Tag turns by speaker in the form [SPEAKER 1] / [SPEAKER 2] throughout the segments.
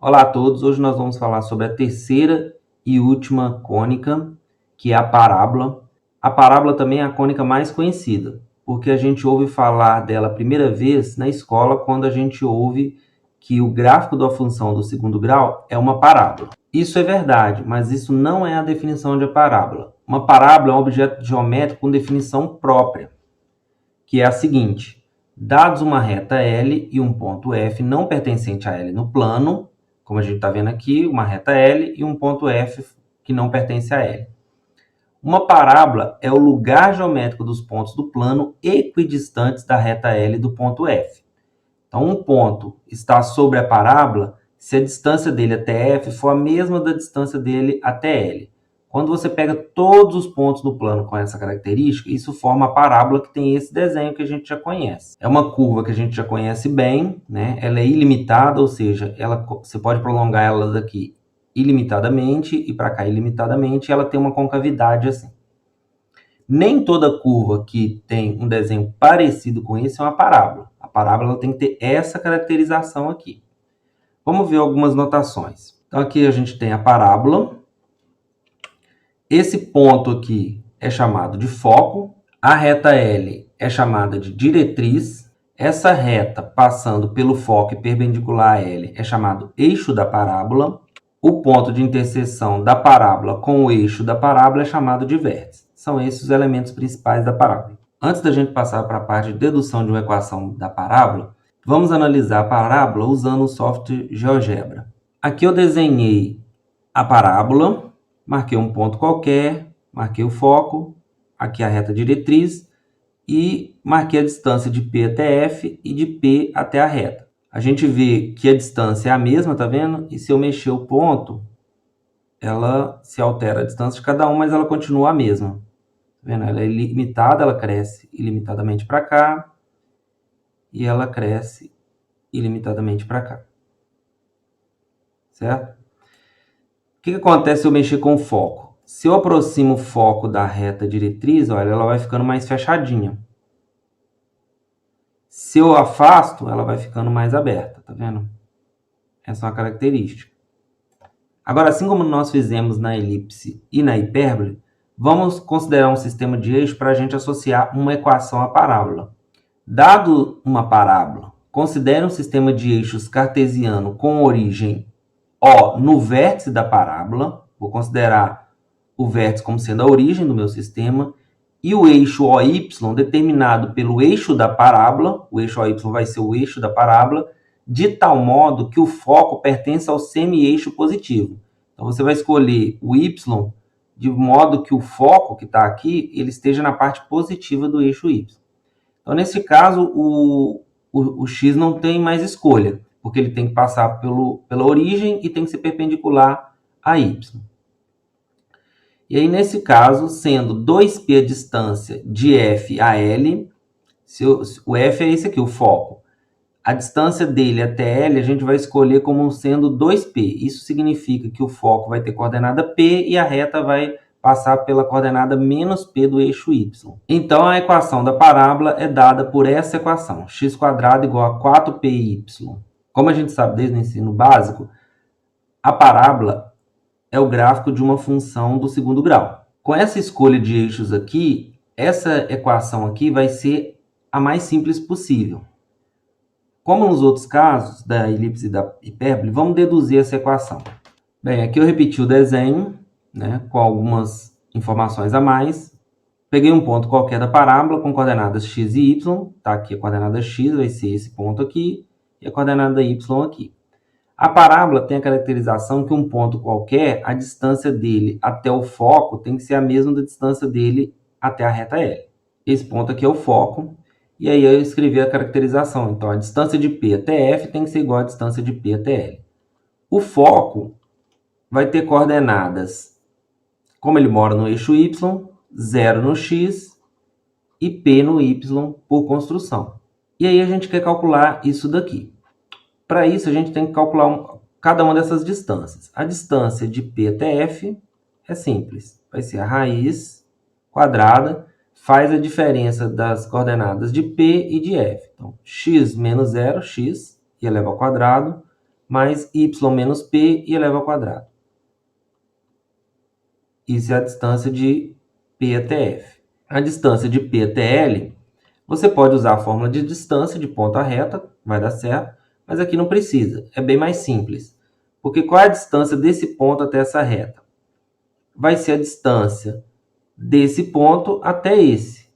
[SPEAKER 1] Olá a todos, hoje nós vamos falar sobre a terceira e última cônica, que é a parábola. A parábola também é a cônica mais conhecida, porque a gente ouve falar dela a primeira vez na escola quando a gente ouve que o gráfico da função do segundo grau é uma parábola. Isso é verdade, mas isso não é a definição de parábola. Uma parábola é um objeto geométrico com definição própria, que é a seguinte: dados uma reta L e um ponto F não pertencente a L no plano, como a gente está vendo aqui, uma reta L e um ponto F que não pertence a L. Uma parábola é o lugar geométrico dos pontos do plano equidistantes da reta L e do ponto F. Então, um ponto está sobre a parábola se a distância dele até F for a mesma da distância dele até L. Quando você pega todos os pontos do plano com essa característica, isso forma a parábola que tem esse desenho que a gente já conhece. É uma curva que a gente já conhece bem, né? Ela é ilimitada, ou seja, você pode prolongar ela daqui ilimitadamente e para cá ilimitadamente, e ela tem uma concavidade assim. Nem toda curva que tem um desenho parecido com esse é uma parábola. A parábola tem que ter essa caracterização aqui. Vamos ver algumas notações. Então, aqui a gente tem a parábola. Esse ponto aqui é chamado de foco. A reta L é chamada de diretriz. Essa reta passando pelo foco e perpendicular a L é chamado eixo da parábola. O ponto de interseção da parábola com o eixo da parábola é chamado de vértice. São esses os elementos principais da parábola. Antes da gente passar para a parte de dedução de uma equação da parábola, vamos analisar a parábola usando o software GeoGebra. Aqui eu desenhei a parábola, marquei um ponto qualquer, marquei o foco, aqui a reta diretriz e marquei a distância de P até F e de P até a reta. A gente vê que a distância é a mesma, tá vendo? E se eu mexer o ponto, ela se altera a distância de cada um, mas ela continua a mesma. Tá vendo? Ela é ilimitada, ela cresce ilimitadamente para cá e ela cresce ilimitadamente para cá. Certo? O que acontece se eu mexer com o foco? Se eu aproximo o foco da reta diretriz, olha, ela vai ficando mais fechadinha. Se eu afasto, ela vai ficando mais aberta, tá vendo? Essa é uma característica. Agora, assim como nós fizemos na elipse e na hipérbole, vamos considerar um sistema de eixo para a gente associar uma equação à parábola. Dado uma parábola, considere um sistema de eixos cartesiano com origem O no vértice da parábola. Vou considerar o vértice como sendo a origem do meu sistema. E o eixo OY determinado pelo eixo da parábola. O eixo OY vai ser o eixo da parábola, de tal modo que o foco pertence ao semi-eixo positivo. Então, você vai escolher o Y de modo que o foco que está aqui, ele esteja na parte positiva do eixo Y. Então, nesse caso, o X não tem mais escolha, porque ele tem que passar pela origem e tem que ser perpendicular a Y. E aí, nesse caso, sendo 2π a distância de F a L, o F é esse aqui, o foco. A distância dele até L a gente vai escolher como sendo 2π. Isso significa que o foco vai ter coordenada P e a reta vai passar pela coordenada menos P do eixo Y. Então, a equação da parábola é dada por essa equação, x² igual a 4πy. Como a gente sabe desde o ensino básico, a parábola é o gráfico de uma função do segundo grau. Com essa escolha de eixos aqui, essa equação aqui vai ser a mais simples possível. Como nos outros casos da elipse e da hipérbole, vamos deduzir essa equação. Bem, aqui eu repeti o desenho, né, com algumas informações a mais. Peguei um ponto qualquer da parábola com coordenadas x e y. Tá aqui a coordenada x, vai ser esse ponto aqui, e a coordenada y aqui. A parábola tem a caracterização que um ponto qualquer, a distância dele até o foco tem que ser a mesma da distância dele até a reta L. Esse ponto aqui é o foco, e aí eu escrevi a caracterização. Então, a distância de P até F tem que ser igual à distância de P até L. O foco vai ter coordenadas, como ele mora no eixo Y, 0 no X e P no Y por construção. E aí a gente quer calcular isso daqui. Para isso, a gente tem que calcular cada uma dessas distâncias. A distância de P até F é simples. Vai ser a raiz quadrada, faz a diferença das coordenadas de P e de F. Então, x menos 0, x, e eleva ao quadrado, mais y menos p e eleva ao quadrado. Isso é a distância de P até F. A distância de P até L, você pode usar a fórmula de distância de ponta reta, vai dar certo, mas aqui não precisa, é bem mais simples. Porque qual é a distância desse ponto até essa reta? Vai ser a distância desse ponto até esse.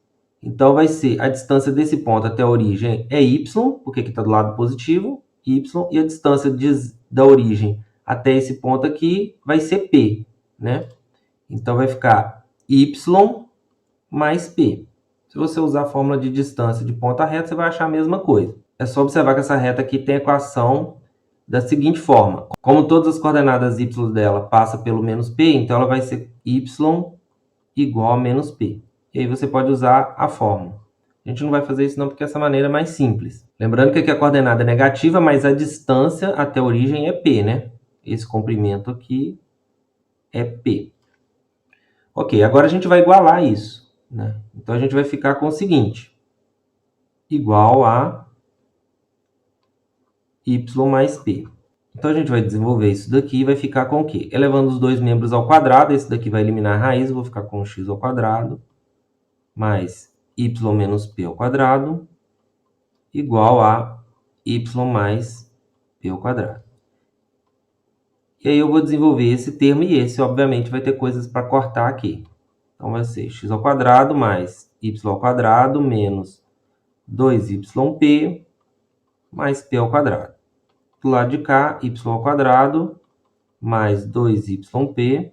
[SPEAKER 1] Então, vai ser a distância desse ponto até a origem é y, porque aqui está do lado positivo, y, e a distância da origem até esse ponto aqui vai ser p, né? Então, vai ficar y mais p. Se você usar a fórmula de distância de ponta reta, você vai achar a mesma coisa. É só observar que essa reta aqui tem a equação da seguinte forma. Como todas as coordenadas y dela passam pelo menos p, então ela vai ser y igual a menos p. E aí você pode usar a fórmula. A gente não vai fazer isso não, porque essa maneira é mais simples. Lembrando que aqui a coordenada é negativa, mas a distância até a origem é p, né? Esse comprimento aqui é p. Ok, agora a gente vai igualar isso, né? Então, a gente vai ficar com o seguinte. Igual a y mais p. Então, a gente vai desenvolver isso daqui e vai ficar com o quê? Elevando os dois membros ao quadrado, esse daqui vai eliminar a raiz, eu vou ficar com x ao quadrado, mais y menos p ao quadrado, igual a y mais p ao quadrado. E aí eu vou desenvolver esse termo e esse, obviamente, vai ter coisas para cortar aqui. Então, vai ser x ao quadrado mais y ao quadrado menos 2yp mais p ao quadrado. Do lado de cá, y ao quadrado mais 2yp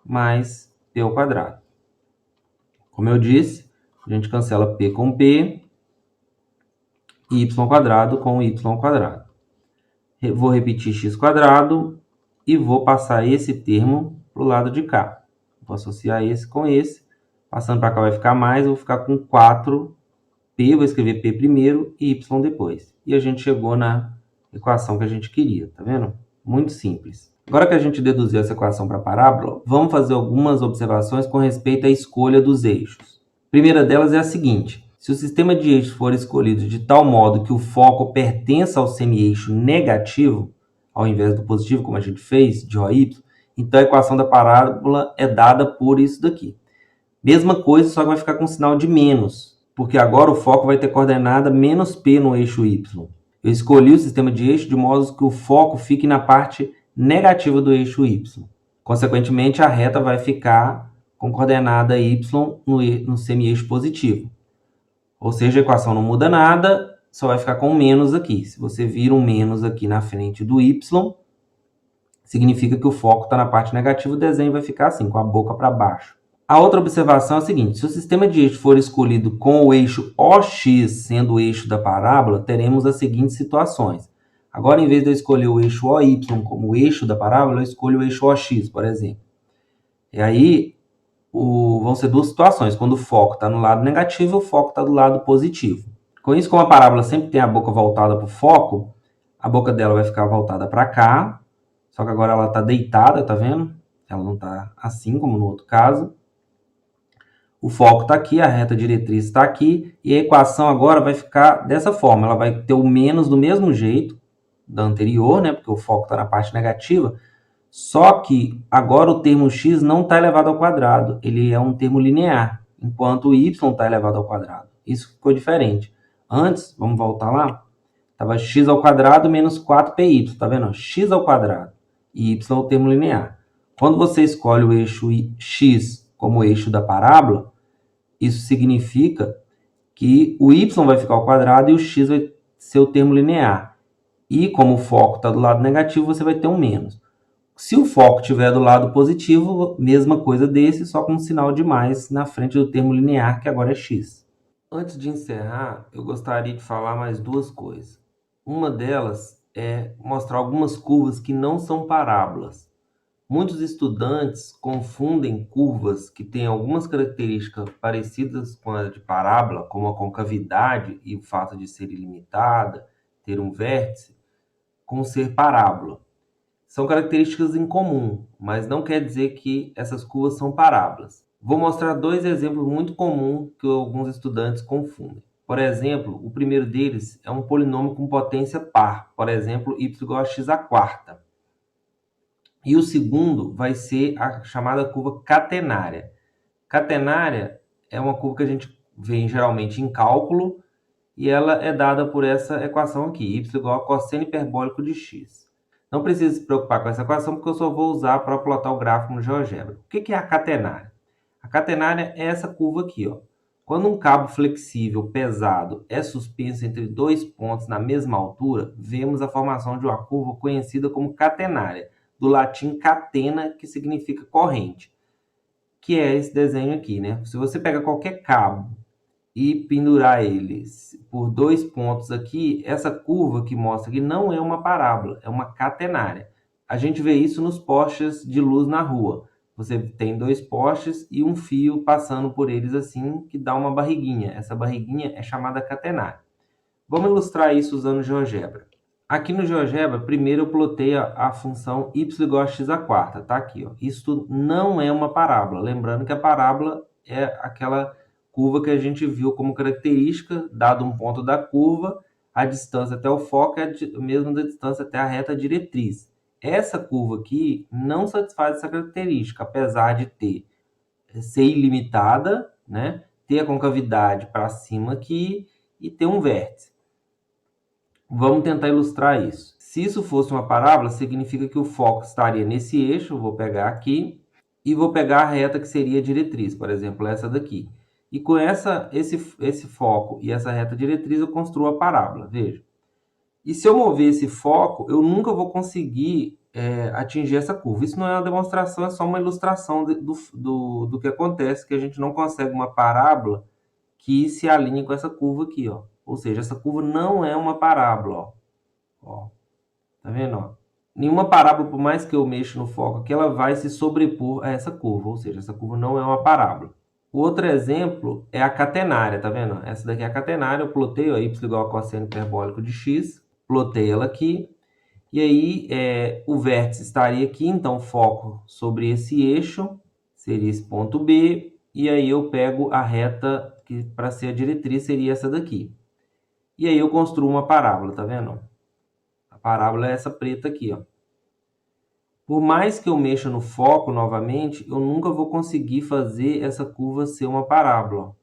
[SPEAKER 1] mais p ao quadrado. Como eu disse, a gente cancela p com p e y ao quadrado com y ao quadrado. Vou repetir x quadrado e vou passar esse termo para o lado de cá. Vou associar esse com esse. Passando para cá vai ficar mais, eu vou ficar com 4p, vou escrever p primeiro e y depois. E a gente chegou na equação que a gente queria, tá vendo? Muito simples. Agora que a gente deduziu essa equação para a parábola, vamos fazer algumas observações com respeito à escolha dos eixos. A primeira delas é a seguinte: se o sistema de eixos for escolhido de tal modo que o foco pertença ao semi-eixo negativo, ao invés do positivo, como a gente fez, de OY, então a equação da parábola é dada por isso daqui. Mesma coisa, só que vai ficar com sinal de menos, porque agora o foco vai ter coordenada menos P no eixo Y. Eu escolhi o sistema de eixo de modo que o foco fique na parte negativa do eixo Y. Consequentemente, a reta vai ficar com coordenada Y no semi-eixo positivo. Ou seja, a equação não muda nada, só vai ficar com menos aqui. Se você vir um menos aqui na frente do Y, significa que o foco está na parte negativa, o desenho vai ficar assim, com a boca para baixo. A outra observação é a seguinte: se o sistema de eixo for escolhido com o eixo OX sendo o eixo da parábola, teremos as seguintes situações. Agora, em vez de eu escolher o eixo OY como o eixo da parábola, eu escolho o eixo OX, por exemplo. E aí, vão ser duas situações. Quando o foco está no lado negativo, o foco está do lado positivo. Com isso, como a parábola sempre tem a boca voltada para o foco, a boca dela vai ficar voltada para cá, só que agora ela está deitada, tá vendo? Ela não está assim, como no outro caso. O foco está aqui, a reta diretriz está aqui, e a equação agora vai ficar dessa forma. Ela vai ter o menos do mesmo jeito da anterior, né? Porque o foco está na parte negativa. Só que agora o termo x não está elevado ao quadrado. Ele é um termo linear, enquanto o y está elevado ao quadrado. Isso ficou diferente. Antes, vamos voltar lá, estava x ao quadrado menos 4py. Tá vendo? X ao quadrado. E y é o termo linear. Quando você escolhe o eixo x como eixo da parábola, isso significa que o y vai ficar ao quadrado e o x vai ser o termo linear. E como o foco está do lado negativo, você vai ter um menos. Se o foco estiver do lado positivo, mesma coisa desse, só com um sinal de mais na frente do termo linear, que agora é x. Antes de encerrar, eu gostaria de falar mais duas coisas. Uma delas é mostrar algumas curvas que não são parábolas. Muitos estudantes confundem curvas que têm algumas características parecidas com a de parábola, como a concavidade e o fato de ser ilimitada, ter um vértice, com ser parábola. São características em comum, mas não quer dizer que essas curvas são parábolas. Vou mostrar dois exemplos muito comuns que alguns estudantes confundem. Por exemplo, o primeiro deles é um polinômio com potência par, por exemplo, y igual a x à quarta. E o segundo vai ser a chamada curva catenária. Catenária é uma curva que a gente vê geralmente em cálculo, e ela é dada por essa equação aqui, y igual a cosseno hiperbólico de x. Não precisa se preocupar com essa equação, porque eu só vou usar para plotar o gráfico no GeoGebra. O que é a catenária? A catenária é essa curva aqui, ó. Quando um cabo flexível pesado é suspenso entre dois pontos na mesma altura, vemos a formação de uma curva conhecida como catenária, do latim catena, que significa corrente, que é esse desenho aqui, né? Se você pega qualquer cabo e pendurar ele por dois pontos aqui, essa curva que mostra aqui não é uma parábola, é uma catenária. A gente vê isso nos postes de luz na rua. Você tem dois postes e um fio passando por eles assim, que dá uma barriguinha. Essa barriguinha é chamada catenária. Vamos ilustrar isso usando o GeoGebra. Aqui no GeoGebra, primeiro eu plotei a função y igual a x à quarta, tá aqui, ó. Isso não é uma parábola. Lembrando que a parábola é aquela curva que a gente viu como característica, dado um ponto da curva, a distância até o foco é a mesma da distância até a reta diretriz. Essa curva aqui não satisfaz essa característica, apesar de ser ilimitada, né? Ter a concavidade para cima aqui e ter um vértice. Vamos tentar ilustrar isso. Se isso fosse uma parábola, significa que o foco estaria nesse eixo, eu vou pegar aqui, e vou pegar a reta que seria a diretriz, por exemplo, essa daqui. E com esse foco e essa reta diretriz, eu construo a parábola, veja. E se eu mover esse foco, eu nunca vou conseguir atingir essa curva. Isso não é uma demonstração, é só uma ilustração do que acontece, que a gente não consegue uma parábola que se alinhe com essa curva aqui, ó. Ou seja, essa curva não é uma parábola, ó. Tá vendo, ó? Nenhuma parábola, por mais que eu mexa no foco aqui, ela vai se sobrepor a essa curva, ou seja, essa curva não é uma parábola. O outro exemplo é a catenária, tá vendo? Essa daqui é a catenária, eu plotei, ó, y igual a cosseno hiperbólico de x, plotei ela aqui, e aí o vértice estaria aqui, então o foco sobre esse eixo seria esse ponto B, e aí eu pego a reta que para ser a diretriz seria essa daqui. E aí eu construo uma parábola, tá vendo? A parábola é essa preta aqui, ó. Por mais que eu mexa no foco novamente, eu nunca vou conseguir fazer essa curva ser uma parábola.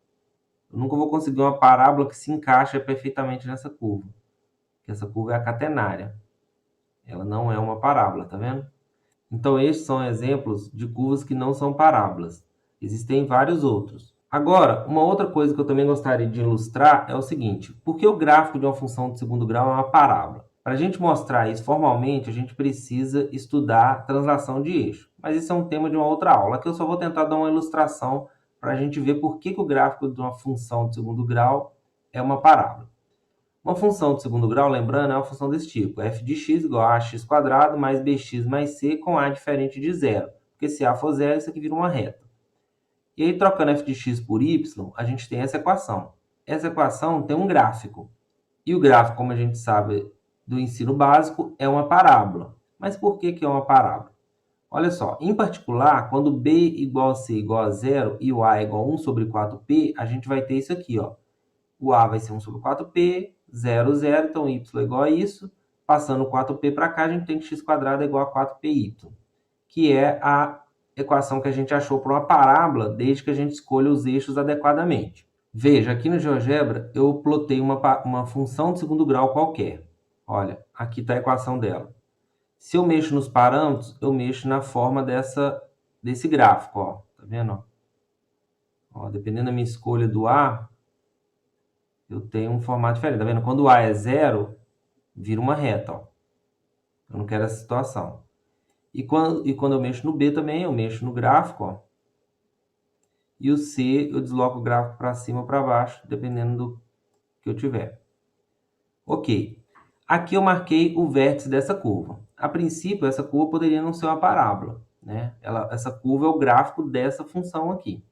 [SPEAKER 1] Eu nunca vou conseguir uma parábola que se encaixa perfeitamente nessa curva. Porque essa curva é a catenária. Ela não é uma parábola, tá vendo? Então, estes são exemplos de curvas que não são parábolas. Existem vários outros. Agora, uma outra coisa que eu também gostaria de ilustrar é o seguinte: por que o gráfico de uma função de segundo grau é uma parábola? Para a gente mostrar isso formalmente, a gente precisa estudar translação de eixo. Mas isso é um tema de uma outra aula. Aqui eu só vou tentar dar uma ilustração para a gente ver por que o gráfico de uma função de segundo grau é uma parábola. Uma função de segundo grau, lembrando, é uma função desse tipo: f de x igual a ax² mais bx mais c com a diferente de zero. Porque se a for zero, isso aqui vira uma reta. E aí, trocando f de x por y, a gente tem essa equação. Essa equação tem um gráfico. E o gráfico, como a gente sabe do ensino básico, é uma parábola. Mas por que é uma parábola? Olha só, em particular, quando b igual a c igual a zero e o a é igual a 1 sobre 4p, a gente vai ter isso aqui, ó. O a vai ser 1 sobre 4p, 0, 0, então y é igual a isso. Passando 4p para cá, a gente tem que x² é igual a 4py, que é a equação que a gente achou para uma parábola, desde que a gente escolha os eixos adequadamente. Veja, aqui no GeoGebra, eu plotei uma função de segundo grau qualquer. Olha, aqui está a equação dela. Se eu mexo nos parâmetros, eu mexo na forma desse gráfico, ó. Tá vendo? Ó, dependendo da minha escolha do A, eu tenho um formato diferente. Tá vendo? Quando o A é zero, vira uma reta, ó. Eu não quero essa situação. E quando eu mexo no B também, eu mexo no gráfico, ó. E o C, eu desloco o gráfico para cima ou para baixo, dependendo do que eu tiver. Ok. Aqui eu marquei o vértice dessa curva. A princípio, essa curva poderia não ser uma parábola, né? Essa curva é o gráfico dessa função aqui.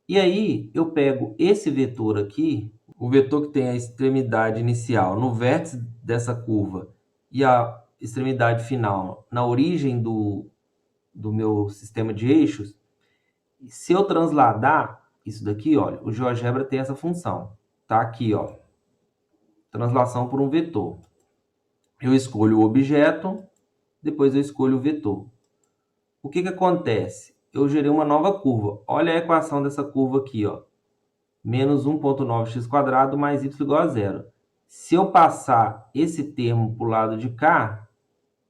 [SPEAKER 1] E aí, eu pego esse vetor aqui, o vetor que tem a extremidade inicial no vértice dessa curva e a extremidade final na origem do meu sistema de eixos. Se eu transladar isso daqui, olha, o GeoGebra tem essa função. tá aqui, ó, translação por um vetor. Eu escolho o objeto, depois eu escolho o vetor. O que acontece? Eu gerei uma nova curva. Olha a equação dessa curva aqui, ó. Menos 1,9x² mais y igual a zero. Se eu passar esse termo para o lado de cá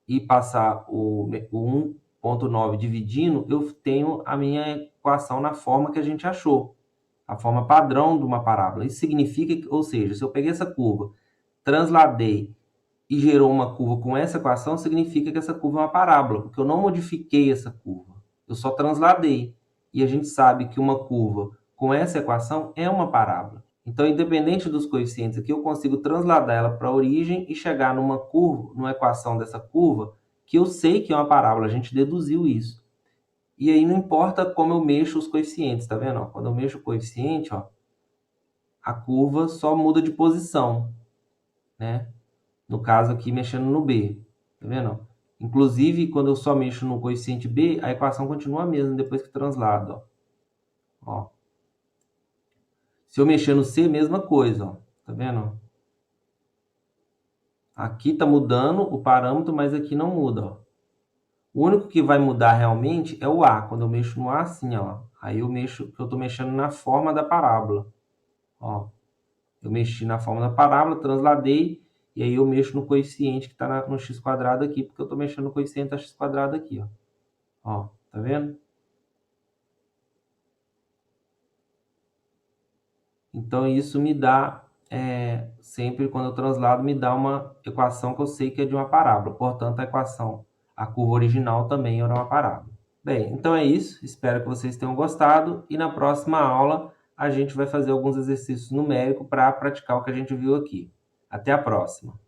[SPEAKER 1] e passar o 1,9 dividindo, eu tenho a minha equação na forma que a gente achou. A forma padrão de uma parábola. Isso significa que, ou seja, se eu peguei essa curva, transladei e gerou uma curva com essa equação, significa que essa curva é uma parábola, porque eu não modifiquei essa curva, eu só transladei. E a gente sabe que uma curva com essa equação é uma parábola. Então, independente dos coeficientes aqui, eu consigo transladar ela para a origem e chegar numa curva, numa equação dessa curva, que eu sei que é uma parábola, a gente deduziu isso. E aí não importa como eu mexo os coeficientes, tá vendo? Quando eu mexo o coeficiente, ó, a curva só muda de posição, né? No caso aqui, mexendo no B, tá vendo? Inclusive, quando eu só mexo no coeficiente B, a equação continua a mesma depois que translado, ó. Se eu mexer no C, mesma coisa, ó. Tá vendo? Aqui tá mudando o parâmetro, mas aqui não muda, ó. O único que vai mudar realmente é o A. Quando eu mexo no A, assim, ó. Aí eu tô mexendo na forma da parábola, ó. Eu mexi na forma da parábola, transladei, e aí eu mexo no coeficiente que está no x² aqui, porque eu estou mexendo no coeficiente da x² aqui, ó. Ó, tá vendo? Então, isso me dá, sempre quando eu translado, me dá uma equação que eu sei que é de uma parábola. Portanto, a curva original também era uma parábola. Bem, então é isso. Espero que vocês tenham gostado. E na próxima aula, a gente vai fazer alguns exercícios numéricos para praticar o que a gente viu aqui. Até a próxima!